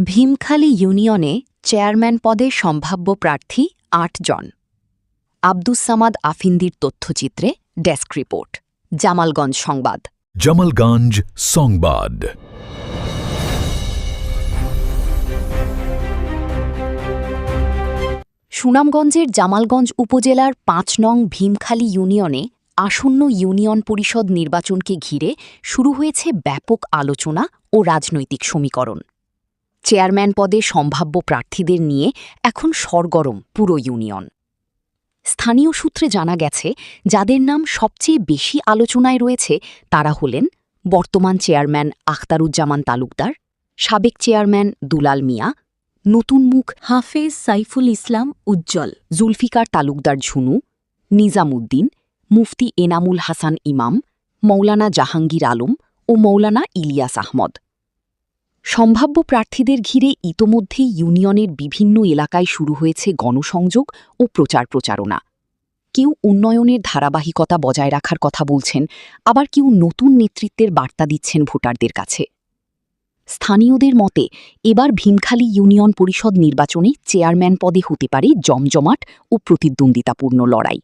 ভীমখালী ইউনিয়নে চেয়ারম্যান পদে সম্ভাব্য প্রার্থী ৮ জন। আব্দুস সামাদ আফিন্দির তথ্যচিত্রে ডেস্ক রিপোর্ট, জামালগঞ্জ সংবাদ। জামালগঞ্জ সংবাদ। সুনামগঞ্জের জামালগঞ্জ উপজেলার ৫ নং ভীমখালী ইউনিয়নে আসন্ন ইউনিয়ন পরিষদ নির্বাচনকে ঘিরে শুরু হয়েছে ব্যাপক আলোচনা ও রাজনৈতিক সমীকরণ। চেয়ারম্যান পদে সম্ভাব্য প্রার্থীদের নিয়ে এখন সরগরম পুরো ইউনিয়ন। স্থানীয় সূত্রে জানা গেছে, যাদের নাম সবচেয়ে বেশি আলোচনায় রয়েছে তারা হলেন বর্তমান চেয়ারম্যান আখতারুজ্জামান তালুকদার, সাবেক চেয়ারম্যান দুলাল মিয়া, নতুন মুখ হাফেজ সাইফুল ইসলাম উজ্জ্বল, জুলফিকার তালুকদার ঝুনু, নিজামুদ্দিন, মুফতি এনামুল হাসান ইমাম, মৌলানা জাহাঙ্গীর আলম ও মৌলানা ইলিয়াস আহমদ। সম্ভাব্য প্রার্থীদের ঘিরে ইতোমধ্যেই ইউনিয়নের বিভিন্ন এলাকায় শুরু হয়েছে গণসংযোগ ও প্রচারণা। কেউ উন্নয়নের ধারাবাহিকতা বজায় রাখার কথা বলছেন, আবার কেউ নতুন নেতৃত্বের বার্তা দিচ্ছেন ভোটারদের কাছে। স্থানীয়দের মতে এবার ভীমখালী ইউনিয়ন পরিষদ নির্বাচনে চেয়ারম্যান পদে হতে পারে জমজমাট ও প্রতিদ্বন্দ্বিতাপূর্ণ লড়াই।